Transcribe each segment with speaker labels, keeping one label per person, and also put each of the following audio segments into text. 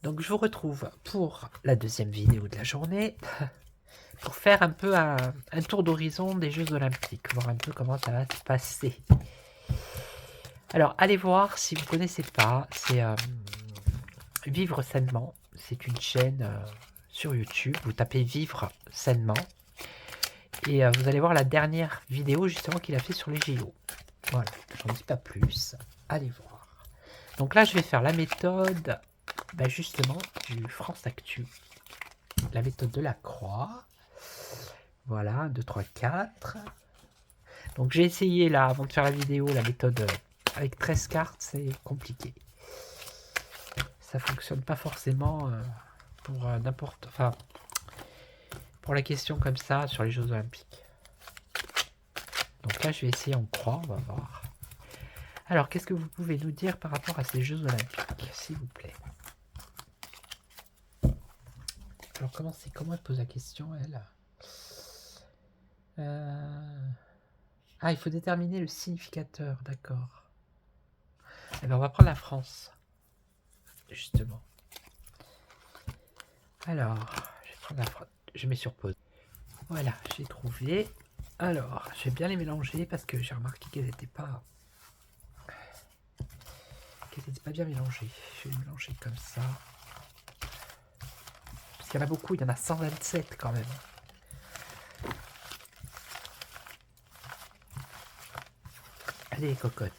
Speaker 1: Donc je vous retrouve pour la deuxième vidéo de la journée, pour faire un peu un tour d'horizon des Jeux Olympiques, voir un peu comment ça va se passer. Alors allez voir si vous ne connaissez pas, c'est Vivre Sainement, c'est une chaîne sur YouTube, vous tapez Vivre Sainement, et vous allez voir la dernière vidéo justement qu'il a fait sur les JO. Voilà, j'en dis pas plus, allez voir. Donc là je vais faire la méthode justement du France Actu. La méthode de la croix. Voilà, 1, 2, 3, 4. Donc j'ai essayé là, avant de faire la vidéo, la méthode avec 13 cartes, c'est compliqué. Ça fonctionne pas forcément pour n'importe... Enfin, pour la question comme ça sur les Jeux Olympiques. Donc là, je vais essayer en croix, on va voir. Alors, qu'est-ce que vous pouvez nous dire par rapport à ces Jeux Olympiques, s'il vous plaît? Alors, comment elle pose la question, elle? Ah, il faut déterminer le significateur, d'accord. Eh bien, on va prendre la France, justement. Alors, je vais prendre la France. Je mets sur pause. Voilà, j'ai trouvé. Alors, je vais bien les mélanger parce que j'ai remarqué qu'elles n'étaient pas bien mélangées. Je vais les mélanger comme ça. Parce qu'il y en a beaucoup, il y en a 127 quand même. Allez, cocotte.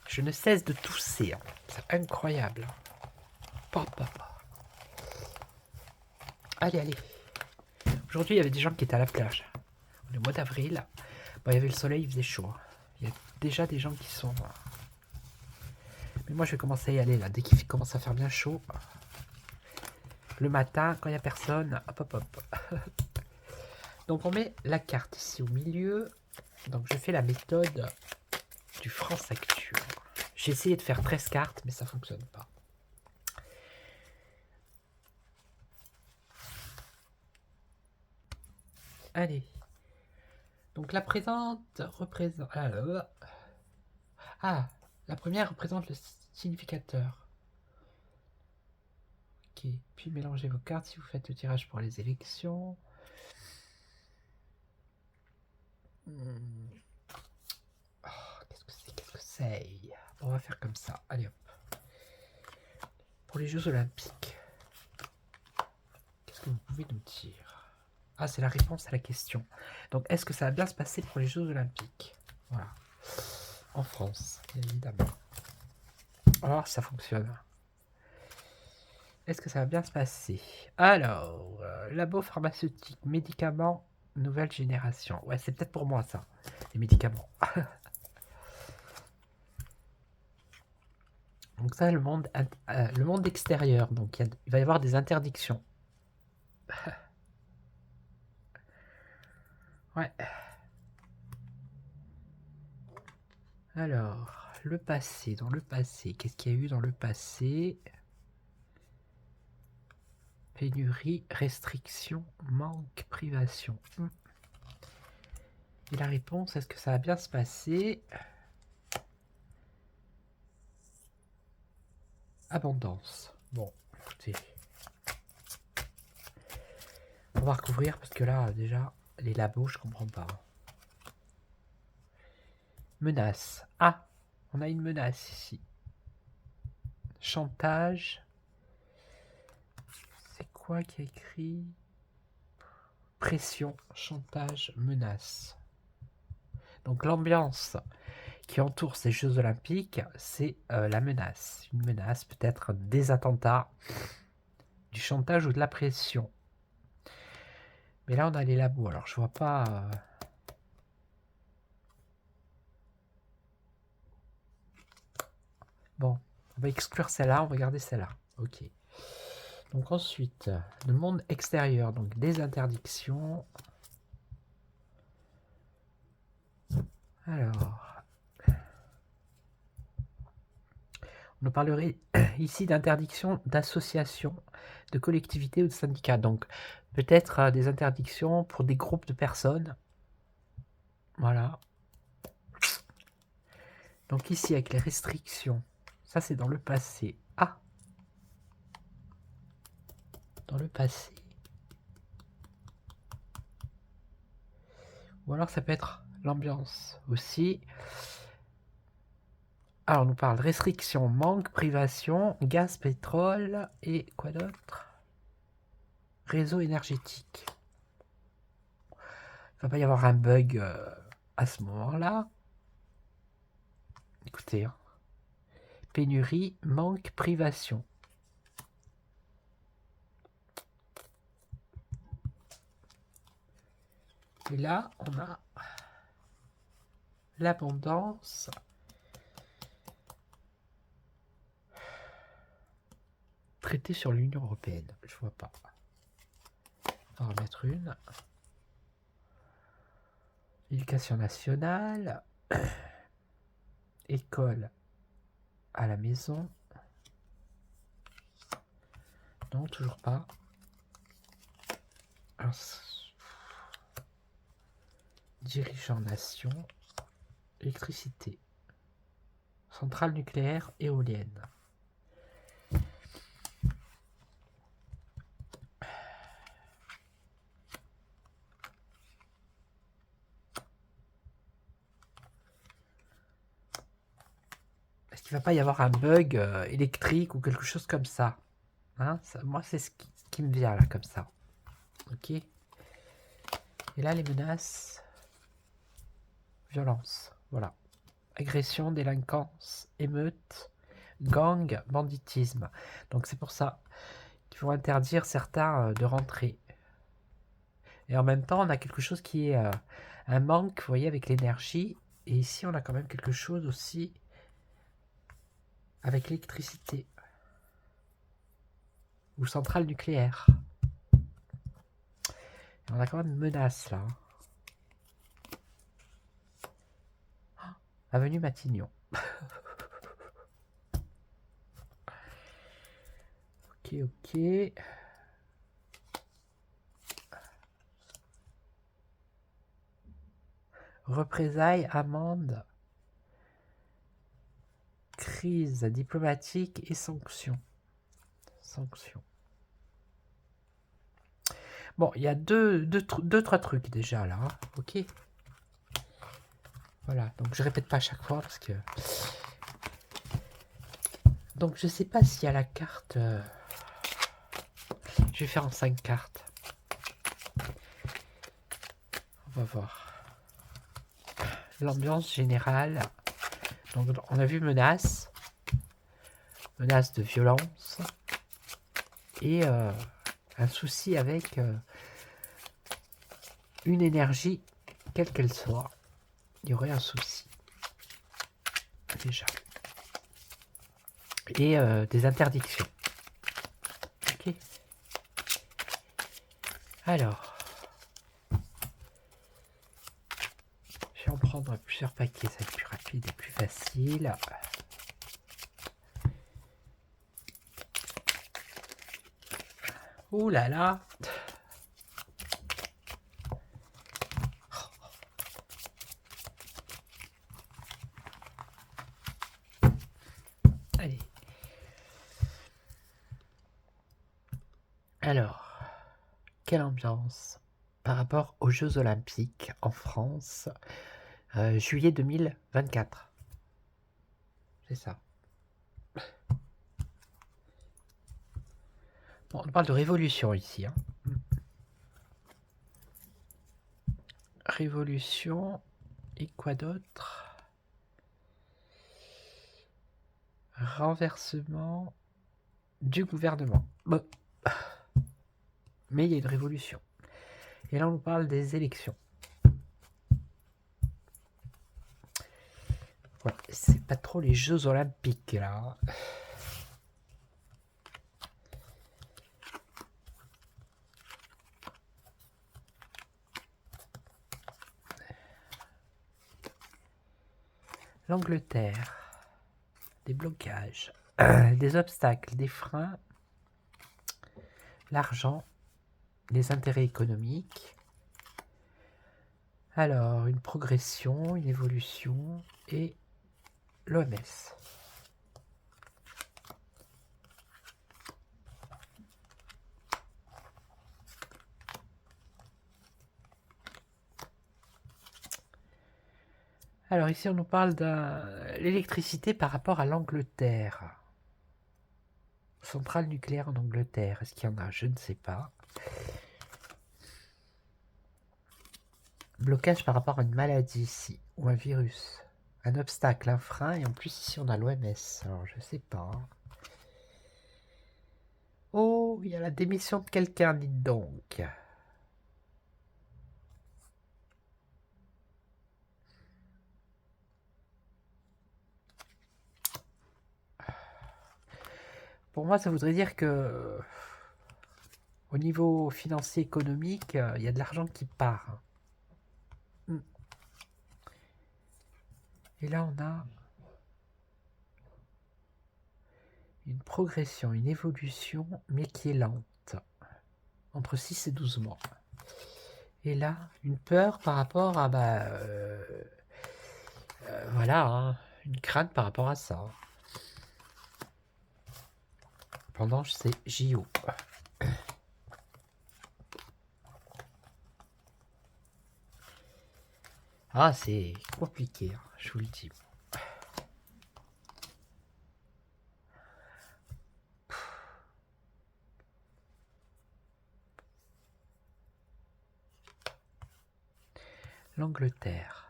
Speaker 1: Je ne cesse de tousser. Hein. C'est incroyable. Papa. Allez, allez. Aujourd'hui, il y avait des gens qui étaient à la plage. On est au mois d'avril. Bon, il y avait le soleil, il faisait chaud. Il y a déjà des gens qui sont... Mais moi, je vais commencer à y aller là. Dès qu'il commence à faire bien chaud. Le matin, quand il n'y a personne, hop, hop, hop. Donc, on met la carte ici au milieu. Donc, je fais la méthode du France Actu. J'ai essayé de faire 13 cartes, mais ça ne fonctionne pas. Allez. Donc, la présente représente... Ah, la première représente le significateur. Ok. Puis, mélangez vos cartes si vous faites le tirage pour les élections. Oh, qu'est-ce que c'est? On va faire comme ça. Allez hop. Pour les Jeux Olympiques, qu'est-ce que vous pouvez nous dire? Ah, c'est la réponse à la question. Donc, est-ce que ça va bien se passer pour les Jeux Olympiques? Voilà. En France, bien évidemment. Alors, ça fonctionne. Est-ce que ça va bien se passer? Alors, labo pharmaceutique, médicaments, nouvelle génération. Ouais, c'est peut-être pour moi, ça. Les médicaments. Donc ça, le monde extérieur. Donc, il va y avoir des interdictions. Ouais. Alors, le passé. Dans le passé, qu'est-ce qu'il y a eu dans le passé? Pénurie, restriction, manque, privation. Et la réponse, est-ce que ça va bien se passer? Abondance. Bon, écoutez. On va recouvrir parce que là, déjà, les labos, je comprends pas. Menace. Ah, on a une menace ici. Chantage. C'est quoi qui a écrit? Pression, chantage, menace. Donc l'ambiance qui entoure ces Jeux Olympiques, c'est la menace. Une menace, peut-être des attentats, du chantage ou de la pression. Mais là, on a les labos, alors je vois pas... Bon, on va exclure celle-là, on va garder celle-là. Ok. Donc ensuite, le monde extérieur, donc des interdictions. Alors, on nous parlerait ici d'interdiction d'associations, de collectivités ou de syndicats. Donc peut-être des interdictions pour des groupes de personnes. Voilà. Donc ici, avec les restrictions, ça c'est dans le passé. Ah, dans le passé. Ou alors ça peut être l'ambiance aussi. Alors on nous parle de restrictions, manque, privation, gaz, pétrole et quoi d'autre? Réseau énergétique. Il ne va pas y avoir un bug à ce moment-là. Écoutez, hein. Pénurie, manque, privation. Et là, on a l'abondance. Traité sur l'Union européenne. Je vois pas. On va en mettre une. Éducation nationale. École à la maison. Non, toujours pas. Alors, dirigeant nation. Électricité. Centrale nucléaire, éolienne. Est-ce qu'il ne va pas y avoir un bug électrique ou quelque chose comme ça, hein? Moi, c'est ce qui me vient là, comme ça. Ok. Et là, les menaces. Violence. Voilà. Agression, délinquance, émeute, gang, banditisme. Donc c'est pour ça qu'il faut interdire certains de rentrer. Et en même temps, on a quelque chose qui est un manque, vous voyez, avec l'énergie. Et ici, on a quand même quelque chose aussi avec l'électricité. Ou centrale nucléaire. Et on a quand même une menace là. Avenue Matignon. Ok. Représailles, amende, crise diplomatique et sanctions. Sanctions. Bon, il y a deux, trois trucs déjà là. Hein. Ok. Voilà, donc je répète pas à chaque fois parce que... Donc je sais pas s'il y a la carte... Je vais faire en 5 cartes. On va voir. L'ambiance générale. Donc on a vu menace. Menace de violence. Et un souci avec une énergie, quelle qu'elle soit. Il y aurait un souci. Déjà. Et des interdictions. Ok. Alors. Je vais en prendre plusieurs paquets, ça va être plus rapide et plus facile. Ouh là là. Allez. Alors, quelle ambiance par rapport aux Jeux Olympiques en France, juillet 2024. C'est ça. Bon, on parle de révolution ici. Hein. Révolution et quoi d'autre? Renversement du gouvernement. Bon. Mais il y a une révolution. Et là, on nous parle des élections. Voilà, c'est pas trop les Jeux Olympiques là. L'Angleterre. Des blocages. Des obstacles, des freins. L'argent. Les intérêts économiques. Alors, une progression, une évolution et l'OMS. Alors ici, on nous parle de l'électricité par rapport à l'Angleterre. Centrale nucléaire en Angleterre. Est-ce qu'il y en a? Je ne sais pas. Blocage par rapport à une maladie ici, ou un virus. Un obstacle, un frein, et en plus ici on a l'OMS. Alors je sais pas. Oh, il y a la démission de quelqu'un, dites donc. Pour moi, ça voudrait dire que au niveau financier économique, il y a de l'argent qui part. Et là, on a une progression, une évolution, mais qui est lente. Entre 6 et 12 mois. Et là, une peur par rapport à... voilà, hein, une crainte par rapport à ça. Pendant ces JO. Ah, c'est compliqué, hein, je vous le dis. L'Angleterre.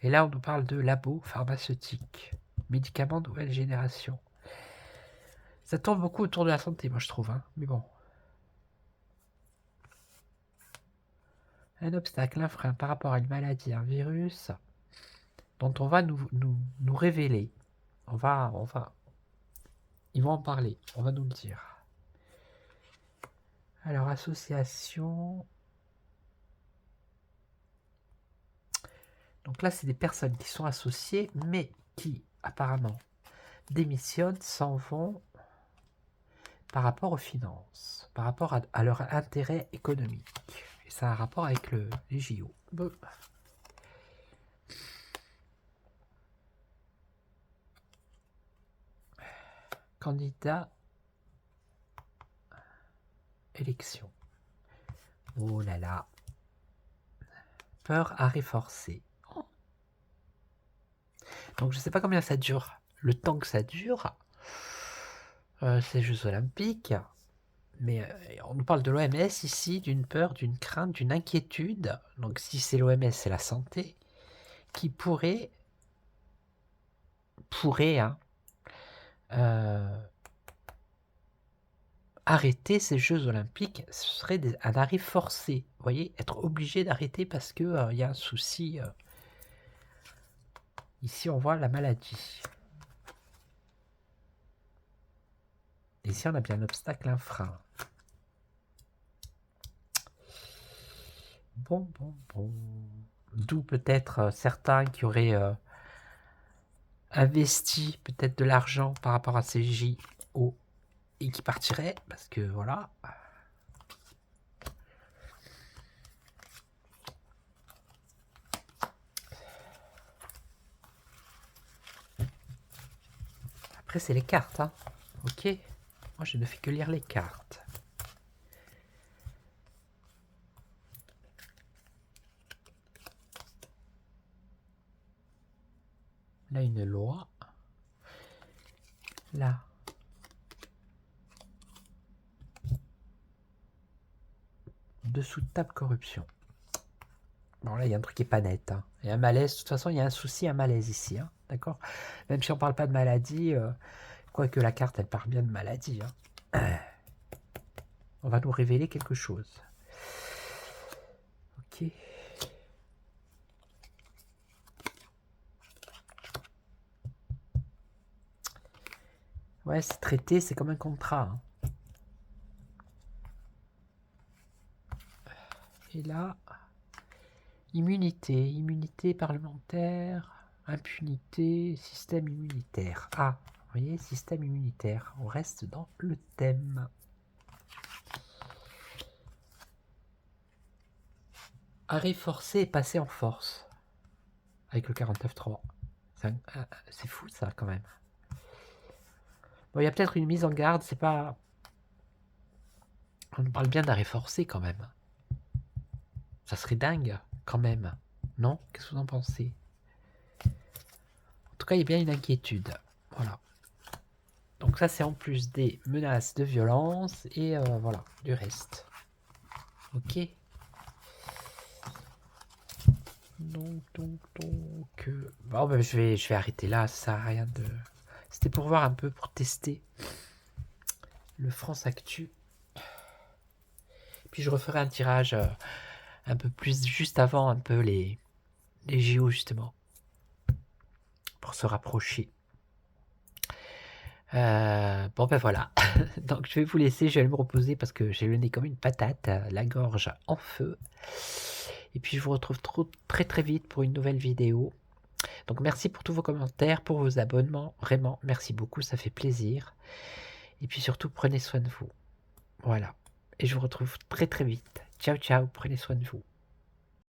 Speaker 1: Et là, on nous parle de labos pharmaceutiques, médicaments de nouvelle génération. Ça tourne beaucoup autour de la santé, moi, je trouve. Hein, mais bon. Un obstacle, un frein par rapport à une maladie, un virus, dont on va nous révéler. Ils vont en parler, on va nous le dire. Alors, association... Donc là, c'est des personnes qui sont associées, mais qui, apparemment, démissionnent, s'en vont par rapport aux finances, par rapport à leur intérêt économique. Et ça a un rapport avec les JO. Bon. Candidat, élection. Oh là là. Peur à reforcer. Donc je ne sais pas combien ça dure. Le temps que ça dure, ces Jeux Olympiques. Mais on nous parle de l'OMS ici, d'une peur, d'une crainte, d'une inquiétude. Donc si c'est l'OMS, c'est la santé, qui pourrait hein, arrêter ces Jeux Olympiques. Ce serait un arrêt forcé. Vous voyez, être obligé d'arrêter parce qu'il y a un souci. Ici, on voit la maladie. Ici, on a bien un obstacle, un frein. Bon. D'où peut-être certains qui auraient investi peut-être de l'argent par rapport à ces JO et qui partiraient, parce que voilà. Après, c'est les cartes, hein. Ok. Moi, je ne fais que lire les cartes. Là, une loi. Là. Dessous de table corruption. Bon, là, il y a un truc qui n'est pas net. Hein. Il y a un malaise. De toute façon, il y a un souci, un malaise ici. Hein. D'accord. Même si on ne parle pas de maladie, quoique la carte, elle parle bien de maladie. Hein. On va nous révéler quelque chose. Ok. Ouais, c'est traité, c'est comme un contrat. Hein. Et là, immunité parlementaire, impunité, système immunitaire. Ah, vous voyez, système immunitaire. On reste dans le thème. Arrêt forcé et passé en force. Avec le 49.3. C'est fou ça quand même. Bon, il y a peut-être une mise en garde, c'est pas... On nous parle bien d'arrêt forcé quand même. Ça serait dingue quand même. Non? Qu'est-ce que vous en pensez? En tout cas, il y a bien une inquiétude. Voilà. Donc ça, c'est en plus des menaces de violence et voilà, du reste. Ok. Donc, bon, ben, je vais arrêter là, ça sert à rien de... C'était pour voir un peu, pour tester le France Actu. Puis je referai un tirage un peu plus juste avant un peu les JO justement. Pour se rapprocher. Bon ben voilà. Donc je vais vous laisser, je vais me reposer parce que j'ai le nez comme une patate, la gorge en feu. Et puis je vous retrouve très très vite pour une nouvelle vidéo. Donc merci pour tous vos commentaires, pour vos abonnements. Vraiment, merci beaucoup, ça fait plaisir. Et puis surtout, prenez soin de vous. Voilà. Et je vous retrouve très très vite. Ciao ciao, prenez soin de vous.